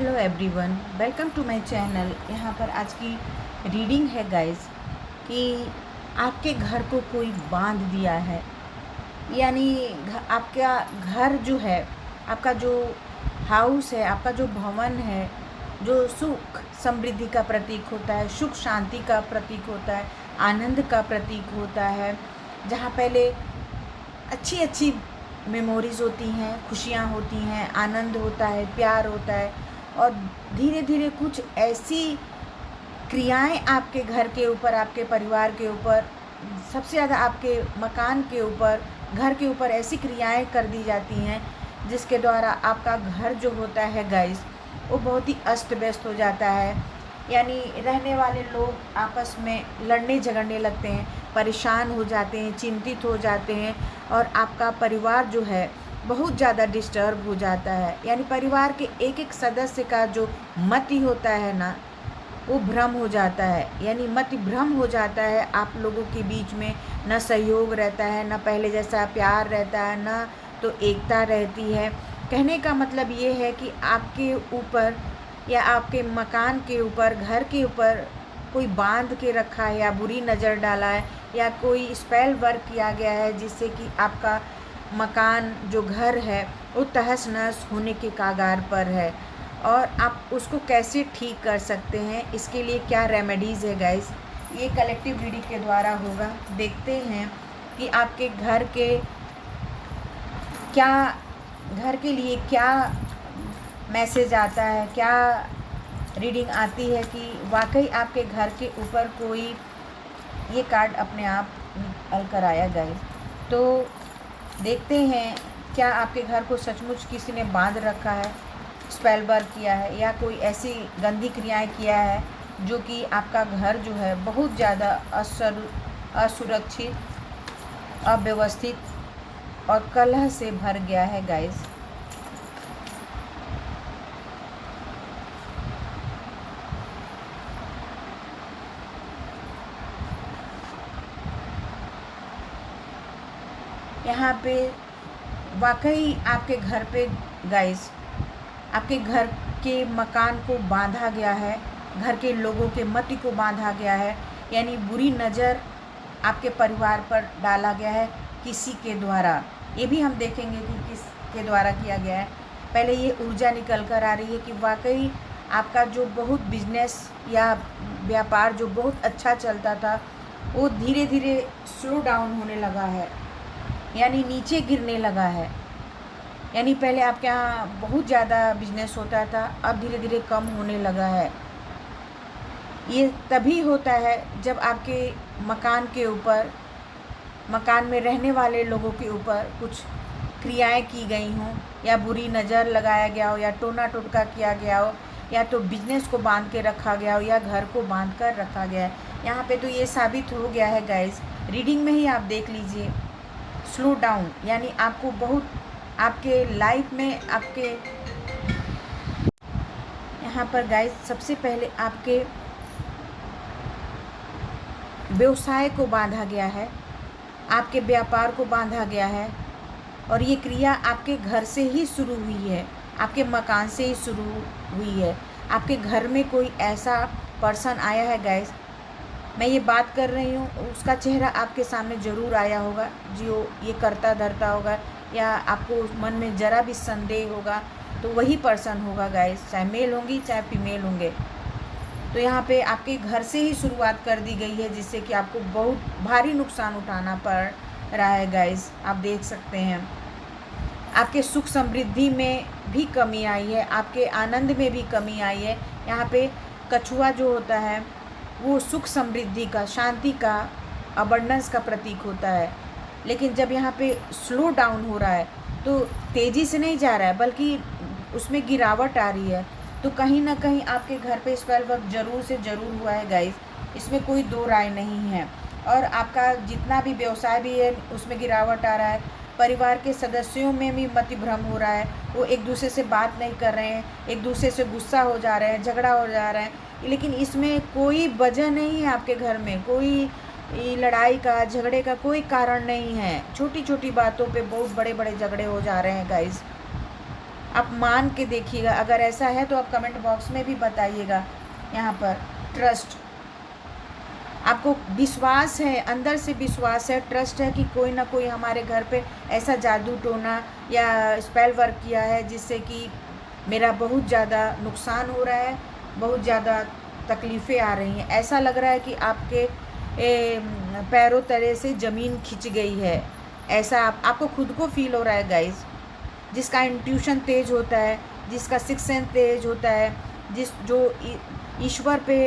Hello everyone, welcome to my channel. यहाँ पर आज की रीडिंग है गाइस कि आपके घर को कोई बांध दिया है, यानी आपका घर जो है, आपका जो हाउस है, आपका जो भवन है, जो सुख समृद्धि का प्रतीक होता है, सुख शांति का प्रतीक होता है, आनंद का प्रतीक होता है, जहाँ पहले अच्छी अच्छी मेमोरीज़ होती हैं, खुशियाँ होती हैं, आनंद होता है, प्यार होता है, और धीरे धीरे कुछ ऐसी क्रियाएं आपके घर के ऊपर, आपके परिवार के ऊपर, सबसे ज़्यादा आपके मकान के ऊपर, घर के ऊपर ऐसी क्रियाएं कर दी जाती हैं जिसके द्वारा आपका घर जो होता है गाइस, वो बहुत ही अस्त व्यस्त हो जाता है। यानी रहने वाले लोग आपस में लड़ने झगड़ने लगते हैं, परेशान हो जाते हैं, चिंतित हो जाते हैं, और आपका परिवार जो है बहुत ज़्यादा डिस्टर्ब हो जाता है। यानी परिवार के एक एक सदस्य का जो मति होता है ना, वो भ्रम हो जाता है, यानी मति भ्रम हो जाता है। आप लोगों के बीच में न सहयोग रहता है, न पहले जैसा प्यार रहता है, न तो एकता रहती है। कहने का मतलब ये है कि आपके ऊपर या आपके मकान के ऊपर, घर के ऊपर कोई बांध के रखा है, या बुरी नज़र डाला है, या कोई स्पेल वर्क किया गया है जिससे कि आपका मकान जो घर है वो तहस नहस होने के कगार पर है। और आप उसको कैसे ठीक कर सकते हैं, इसके लिए क्या रेमेडीज़ है गाइस, ये कलेक्टिव रीडिंग के द्वारा होगा। देखते हैं कि आपके घर के लिए क्या मैसेज आता है, क्या रीडिंग आती है कि वाकई आपके घर के ऊपर कोई, ये कार्ड अपने आप निकल कर आया गाइस। तो देखते हैं क्या आपके घर को सचमुच किसी ने बांध रखा है, स्पेल वर्क किया है, या कोई ऐसी गंदी क्रियाएं किया है जो कि आपका घर जो है बहुत ज़्यादा असुरक्षित, अव्यवस्थित और कलह से भर गया है गाइस। यहाँ पे वाकई आपके घर पे गाइस, आपके घर के मकान को बांधा गया है, घर के लोगों के मति को बांधा गया है, यानी बुरी नज़र आपके परिवार पर डाला गया है किसी के द्वारा। ये भी हम देखेंगे कि किस के द्वारा किया गया है। पहले ये ऊर्जा निकल कर आ रही है कि वाकई आपका जो बहुत बिजनेस या व्यापार जो बहुत अच्छा चलता था, वो धीरे धीरे स्लो डाउन होने लगा है, यानी नीचे गिरने लगा है। यानी पहले आपके यहाँ बहुत ज़्यादा बिजनेस होता था, अब धीरे धीरे कम होने लगा है। ये तभी होता है जब आपके मकान के ऊपर, मकान में रहने वाले लोगों के ऊपर कुछ क्रियाएं की गई हों, या बुरी नज़र लगाया गया हो, या टोना टोटका किया गया हो, या तो बिजनेस को बांध के रखा गया हो, या घर को बांध कर रखा गया है। यहाँ पे तो ये साबित हो गया है गाइस, रीडिंग में ही आप देख लीजिए। स्लो डाउन, यानी आपको बहुत आपके लाइफ में, आपके यहाँ पर गाइस सबसे पहले आपके व्यवसाय को बांधा गया है, आपके व्यापार को बांधा गया है, और ये क्रिया आपके घर से ही शुरू हुई है, आपके मकान से ही शुरू हुई है। आपके घर में कोई ऐसा पर्सन आया है गाइस, मैं ये बात कर रही हूँ, उसका चेहरा आपके सामने ज़रूर आया होगा जो ये करता धरता होगा, या आपको मन में ज़रा भी संदेह होगा तो वही पर्सन होगा गाइस, चाहे मेल होंगी चाहे फीमेल होंगे। तो यहाँ पे आपके घर से ही शुरुआत कर दी गई है, जिससे कि आपको बहुत भारी नुकसान उठाना पड़ रहा है गाइस। आप देख सकते हैं आपके सुख समृद्धि में भी कमी आई है, आपके आनंद में भी कमी आई है। यहाँ पे कछुआ जो होता है वो सुख समृद्धि का, शांति का, अबंडेंस का प्रतीक होता है, लेकिन जब यहाँ पे स्लो डाउन हो रहा है तो तेज़ी से नहीं जा रहा है, बल्कि उसमें गिरावट आ रही है। तो कहीं ना कहीं आपके घर पे स्पेल वर्क ज़रूर से ज़रूर हुआ है गाइस, इसमें कोई दो राय नहीं है। और आपका जितना भी व्यवसाय भी है उसमें गिरावट आ रहा है, परिवार के सदस्यों में भी मति भ्रम हो रहा है, वो एक दूसरे से बात नहीं कर रहे हैं, एक दूसरे से गुस्सा हो जा रहे हैं, झगड़ा हो जा रहा है, लेकिन इसमें कोई वजह नहीं है। आपके घर में कोई लड़ाई का, झगड़े का कोई कारण नहीं है, छोटी छोटी बातों पे बहुत बड़े बड़े झगड़े हो जा रहे हैं गाइस। आप मान के देखिएगा, अगर ऐसा है तो आप कमेंट बॉक्स में भी बताइएगा। यहाँ पर ट्रस्ट, आपको विश्वास है, अंदर से विश्वास है, ट्रस्ट है कि कोई ना कोई हमारे घर पे ऐसा जादू टोना या स्पेल वर्क किया है जिससे कि मेरा बहुत ज़्यादा नुकसान हो रहा है, बहुत ज़्यादा तकलीफ़ें आ रही हैं। ऐसा लग रहा है कि आपके पैरों तले से ज़मीन खिंच गई है, ऐसा आपको खुद को फील हो रहा है गाइस। जिसका इंट्यूशन तेज़ होता है, जिसका सिक्स सेंस तेज़ होता है, जो ईश्वर पे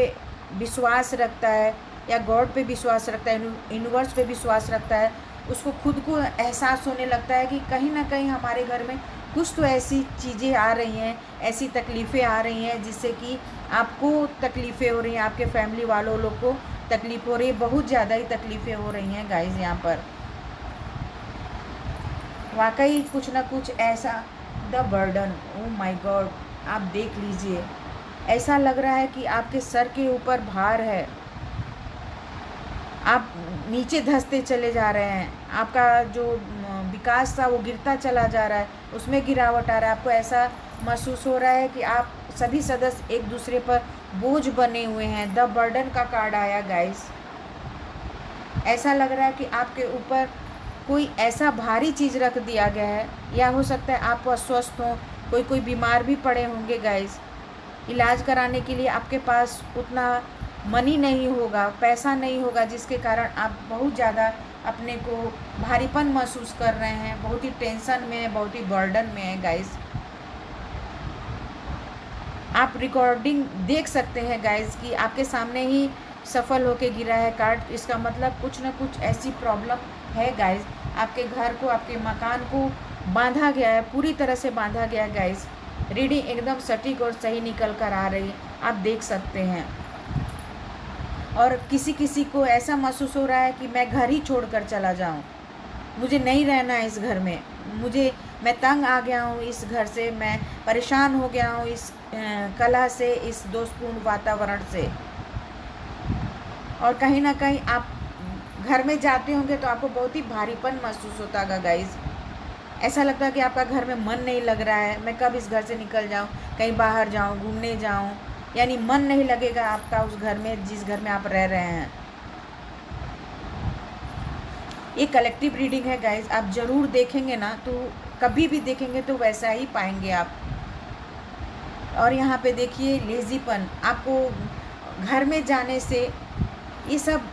विश्वास रखता है या गॉड पे विश्वास रखता है, यूनिवर्स पे विश्वास रखता है, उसको खुद को एहसास होने लगता है कि कहीं ना कहीं हमारे घर में कुछ तो ऐसी चीज़ें आ रही हैं, ऐसी तकलीफ़ें आ रही हैं जिससे कि आपको तकलीफ़ें हो रही हैं, आपके फैमिली वालों लोग को तकलीफ़ हो रही है, बहुत ज़्यादा ही तकलीफ़ें हो रही हैं गाइस। यहाँ पर वाकई कुछ ना कुछ ऐसा, the burden, oh my God, आप देख लीजिए, ऐसा लग रहा है कि आपके सर के ऊपर भार है, आप नीचे धंसते चले जा रहे हैं, आपका जो विकास था वो गिरता चला जा रहा है, उसमें गिरावट आ रहा है। आपको ऐसा महसूस हो रहा है कि आप सभी सदस्य एक दूसरे पर बोझ बने हुए हैं। द बर्डन का कार्ड आया गाइस। ऐसा लग रहा है कि आपके ऊपर कोई ऐसा भारी चीज़ रख दिया गया है, या हो सकता है आप अस्वस्थ हों, कोई बीमार भी पड़े होंगे गाइस। इलाज कराने के लिए आपके पास उतना मनी नहीं होगा, पैसा नहीं होगा, जिसके कारण आप बहुत ज़्यादा अपने को भारीपन महसूस कर रहे हैं, बहुत ही टेंशन में है, बहुत ही बर्डन में है गाइस। आप रिकॉर्डिंग देख सकते हैं गाइस कि आपके सामने ही सफल होके गिरा है कार्ड। इसका मतलब कुछ ना कुछ ऐसी प्रॉब्लम है गाइस, आपके घर को, आपके मकान को बांधा गया है, पूरी तरह से बांधा गया है गाइस। रीडिंग एकदम सटीक और सही निकल कर आ रही है, आप देख सकते हैं। और किसी किसी को ऐसा महसूस हो रहा है कि मैं घर ही छोड़कर चला जाऊं, मुझे नहीं रहना है इस घर में, मैं तंग आ गया हूं इस घर से, मैं परेशान हो गया हूं इस कला से, इस दोषपूर्ण वातावरण से। और कहीं ना कहीं आप घर में जाते होंगे तो आपको बहुत ही भारीपन महसूस होता होगा गाइस। ऐसा लगता है कि आपका घर में मन नहीं लग रहा है, मैं कब इस घर से निकल जाऊं, कहीं बाहर जाऊं, घूमने जाऊं, यानी मन नहीं लगेगा आपका उस घर में जिस घर में आप रह रहे हैं। ये कलेक्टिव रीडिंग है गाइस, आप ज़रूर देखेंगे ना, तो कभी भी देखेंगे तो वैसा ही पाएंगे आप। और यहाँ पे देखिए लेजीपन, आपको घर में जाने से, ये सब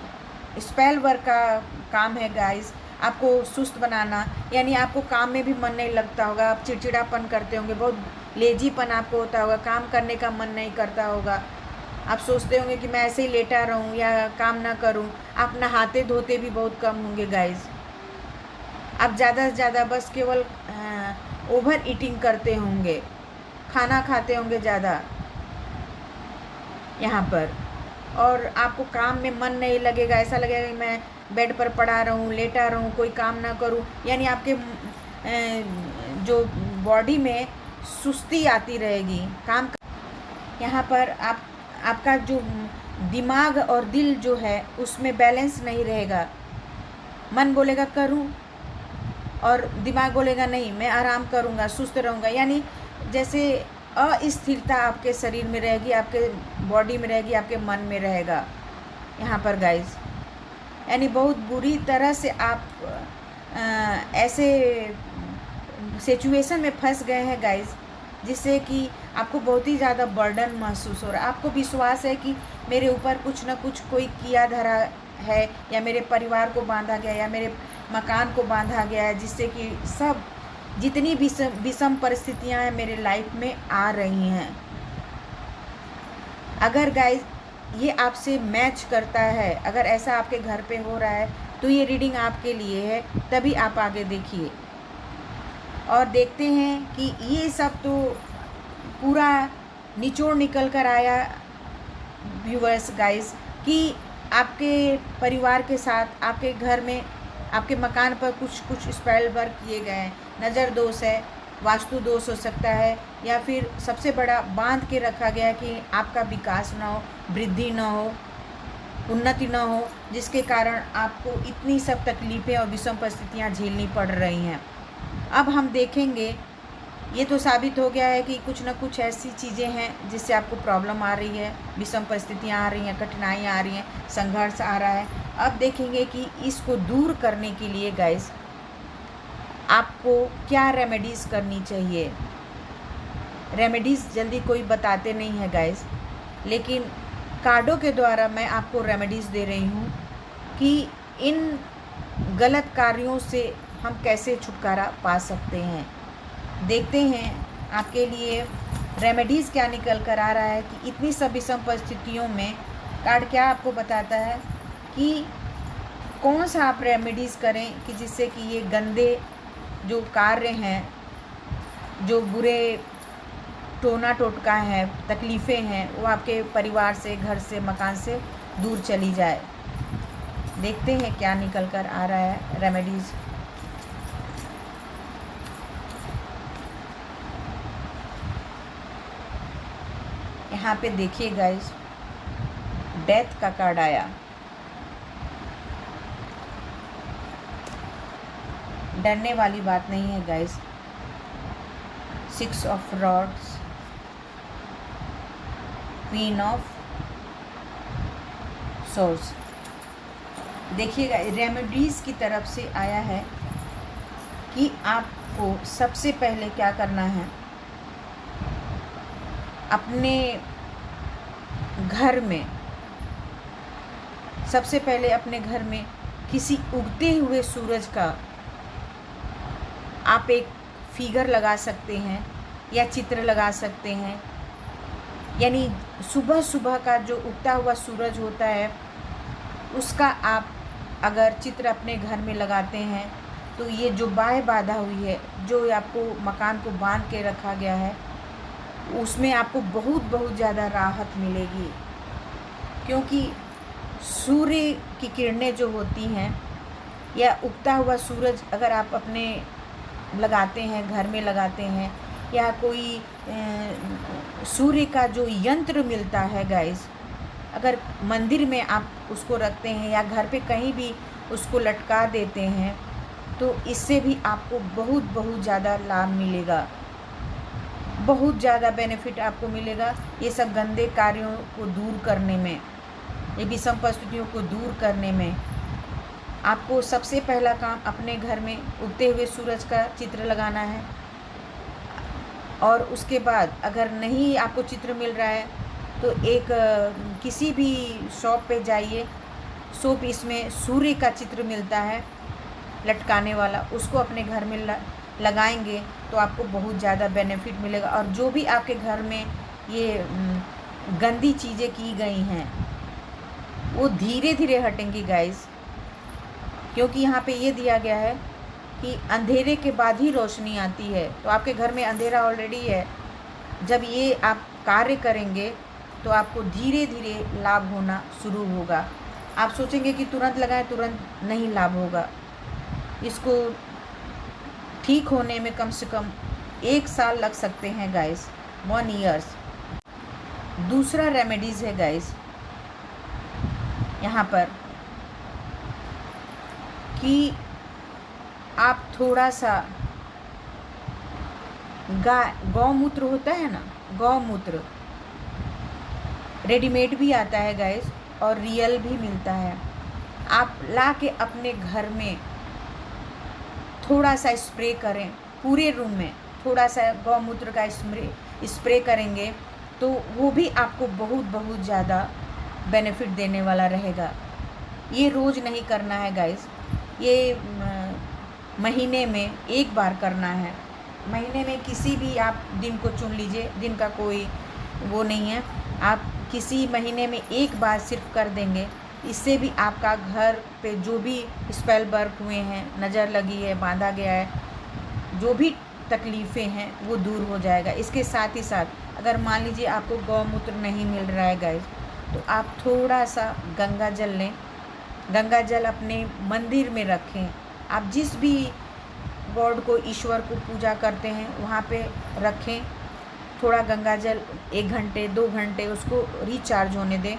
स्पेल वर्क का काम है गाइस, आपको सुस्त बनाना, यानी आपको काम में भी मन नहीं लगता होगा, आप चिड़चिड़ापन करते होंगे, बहुत लेजीपन आपको होता होगा, काम करने का मन नहीं करता होगा, आप सोचते होंगे कि मैं ऐसे ही लेटा रहूं या काम ना करूं, आप नहाते धोते भी बहुत कम होंगे गाइस, आप ज़्यादा से ज़्यादा बस केवल ओवर ईटिंग करते होंगे, खाना खाते होंगे ज़्यादा यहाँ पर, और आपको काम में मन नहीं लगेगा, ऐसा लगेगा कि मैं बेड पर पड़ा रहूं, लेटा रहूं, कोई काम ना करूं, यानी आपके जो बॉडी में सुस्ती आती रहेगी काम। यहाँ पर आपका जो दिमाग और दिल जो है उसमें बैलेंस नहीं रहेगा, मन बोलेगा करूं और दिमाग बोलेगा नहीं मैं आराम करूंगा, सुस्त रहूंगा, यानी जैसे अस्थिरता आपके शरीर में रहेगी, आपके बॉडी में रहेगी, आपके मन में रहेगा यहाँ पर गाइस। यानी बहुत बुरी तरह से आप ऐसे सिचुएशन में फंस गए हैं गाइस, जिससे कि आपको बहुत ही ज़्यादा बर्डन महसूस हो रहा है। आपको विश्वास है कि मेरे ऊपर कुछ ना कुछ कोई किया धरा है, या मेरे परिवार को बांधा गया, या मेरे मकान को बांधा गया है, जिससे कि सब जितनी विषम परिस्थितियां हैं मेरे लाइफ में आ रही हैं। अगर गाइस ये आपसे मैच करता है, अगर ऐसा आपके घर पे हो रहा है, तो ये रीडिंग आपके लिए है, तभी आप आगे देखिए। और देखते हैं कि ये सब तो पूरा निचोड़ निकल कर आया व्यूअर्स गाइस, कि आपके परिवार के साथ, आपके घर में, आपके मकान पर कुछ स्पेल वर्क किए गए हैं। नज़र दोष है, वास्तु दोष हो सकता है, या फिर सबसे बड़ा बांध के रखा गया है कि आपका विकास ना हो, वृद्धि ना हो, उन्नति ना हो, जिसके कारण आपको इतनी सब तकलीफ़ें और विषम परिस्थितियाँ झेलनी पड़ रही हैं। अब हम देखेंगे ये तो साबित हो गया है कि कुछ ना कुछ ऐसी चीज़ें हैं जिससे आपको प्रॉब्लम आ रही है, विषम परिस्थितियाँ आ रही हैं, कठिनाइयाँ आ रही हैं, संघर्ष आ रहा है। अब देखेंगे कि इसको दूर करने के लिए गाइस आपको क्या रेमेडीज़ करनी चाहिए। रेमेडीज़ जल्दी कोई बताते नहीं है गाइस, लेकिन कार्डों के द्वारा मैं आपको रेमेडीज़ दे रही हूँ कि इन गलत कार्यों से हम कैसे छुटकारा पा सकते हैं। देखते हैं आपके लिए रेमेडीज़ क्या निकल कर आ रहा है कि इतनी सब विषम परिस्थितियों में कार्ड क्या आपको बताता है कि कौन सा आप रेमेडीज़ करें कि जिससे कि ये गंदे जो कार्य हैं, जो बुरे टोना टोटका है, तकलीफ़ें हैं, वो आपके परिवार से, घर से, मकान से दूर चली जाए। देखते हैं क्या निकल कर आ रहा है रेमेडीज़। यहाँ पे देखिए गाइस, डेथ का कार्ड आया। डरने वाली बात नहीं है guys. 6 of rods, queen of source. देखिएगा रेमेडीज़ की तरफ से आया है कि आपको सबसे पहले क्या करना है, अपने घर में, सबसे पहले अपने घर में किसी उगते हुए सूरज का आप एक फिगर लगा सकते हैं या चित्र लगा सकते हैं। यानी सुबह सुबह का जो उगता हुआ सूरज होता है उसका आप अगर चित्र अपने घर में लगाते हैं तो ये जो बाधा हुई है, जो आपको मकान को बांध के रखा गया है, उसमें आपको बहुत ज़्यादा राहत मिलेगी। क्योंकि सूर्य की किरणें जो होती हैं या उगता हुआ सूरज अगर आप अपने लगाते हैं, घर में लगाते हैं, या कोई सूर्य का जो यंत्र मिलता है गाइस, अगर मंदिर में आप उसको रखते हैं या घर पे कहीं भी उसको लटका देते हैं तो इससे भी आपको बहुत ज़्यादा लाभ मिलेगा, बहुत ज़्यादा बेनिफिट आपको मिलेगा। ये सब गंदे कार्यों को दूर करने में, ये विषम परिस्थितियों को दूर करने में आपको सबसे पहला काम अपने घर में उगते हुए सूरज का चित्र लगाना है। और उसके बाद अगर नहीं आपको चित्र मिल रहा है तो एक किसी भी शॉप पे जाइए, शॉप इसमें सूर्य का चित्र मिलता है लटकाने वाला, उसको अपने घर में लगाएंगे तो आपको बहुत ज़्यादा बेनिफिट मिलेगा। और जो भी आपके घर में ये गंदी चीज़ें की गई हैं वो धीरे धीरे हटेंगी गाइस। क्योंकि यहाँ पे ये दिया गया है कि अंधेरे के बाद ही रोशनी आती है, तो आपके घर में अंधेरा ऑलरेडी है। जब ये आप कार्य करेंगे तो आपको धीरे धीरे लाभ होना शुरू होगा। आप सोचेंगे कि तुरंत लगाएं, तुरंत नहीं लाभ होगा। इसको ठीक होने में कम से कम 1 साल लग सकते हैं गाइस, 1 ईयर्स। दूसरा रेमेडीज़ है गाइस यहाँ पर कि आप थोड़ा सा गौमूत्र होता है ना, गौमूत्र रेडीमेड भी आता है गाइस और रियल भी मिलता है। आप ला के अपने घर में थोड़ा सा स्प्रे करें, पूरे रूम में थोड़ा सा गौमूत्र का स्प्रे करेंगे तो वो भी आपको बहुत ज़्यादा बेनिफिट देने वाला रहेगा। ये रोज़ नहीं करना है गाइस, ये महीने में 1 बार करना है। महीने में किसी भी आप दिन को चुन लीजिए, दिन का कोई वो नहीं है, आप किसी महीने में 1 बार सिर्फ कर देंगे। इससे भी आपका घर पे जो भी स्पेल वर्क हुए हैं, नज़र लगी है, बांधा गया है, जो भी तकलीफ़ें हैं वो दूर हो जाएगा। इसके साथ ही साथ अगर मान लीजिए आपको गौमूत्र नहीं मिल रहा है गाइस, तो आप थोड़ा सा गंगा जल लें, गंगा जल अपने मंदिर में रखें। आप जिस भी गॉड को, ईश्वर को पूजा करते हैं वहाँ पे रखें। थोड़ा गंगा जल 1 घंटे 2 घंटे उसको रिचार्ज होने दें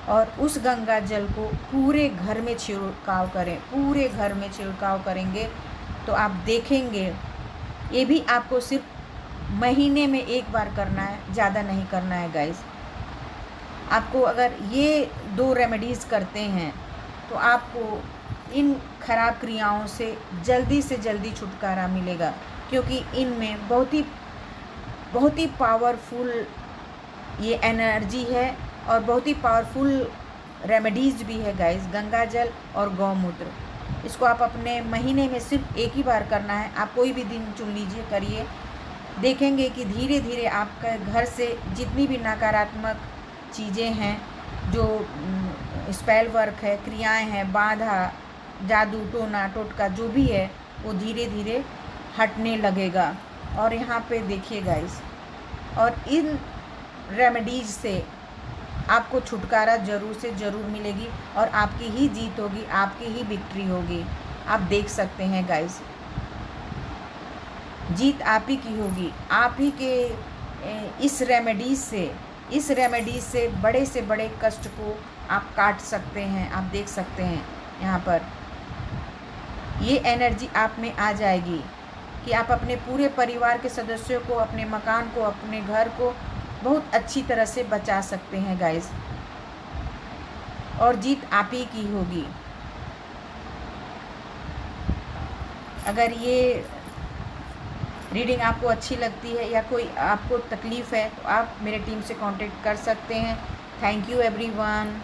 और उस गंगा जल को पूरे घर में छिड़काव करें। पूरे घर में छिड़काव करेंगे तो आप देखेंगे, ये भी आपको सिर्फ महीने में एक बार करना है, ज़्यादा नहीं करना है गाइस। आपको अगर ये 2 रेमेडीज़ करते हैं तो आपको इन खराब क्रियाओं से जल्दी छुटकारा मिलेगा, क्योंकि इनमें बहुत ही पावरफुल ये एनर्जी है और बहुत ही पावरफुल रेमेडीज़ भी है गाइस। गंगा जल और गौमूत्र, इसको आप अपने महीने में सिर्फ एक ही बार करना है। आप कोई भी दिन चुन लीजिए, करिए। देखेंगे कि धीरे धीरे आपके घर से जितनी भी नकारात्मक चीज़ें हैं, जो स्पेल वर्क है, क्रियाएं हैं, बाधा, जादू टोना टोटका जो भी है, वो धीरे धीरे हटने लगेगा। और यहाँ पे देखिए गाइस, और इन रेमेडीज से आपको छुटकारा ज़रूर से ज़रूर मिलेगी और आपकी ही जीत होगी, आपकी ही विक्ट्री होगी। आप देख सकते हैं गाइस, जीत आप ही की होगी। आप ही के इस रेमेडीज़ से बड़े कष्ट को आप काट सकते हैं। आप देख सकते हैं यहाँ पर ये एनर्जी आप में आ जाएगी कि आप अपने पूरे परिवार के सदस्यों को, अपने मकान को, अपने घर को बहुत अच्छी तरह से बचा सकते हैं गाइस, और जीत आप ही की होगी। अगर ये रीडिंग आपको अच्छी लगती है या कोई आपको तकलीफ़ है तो आप मेरे टीम से कांटेक्ट कर सकते हैं। Thank you everyone.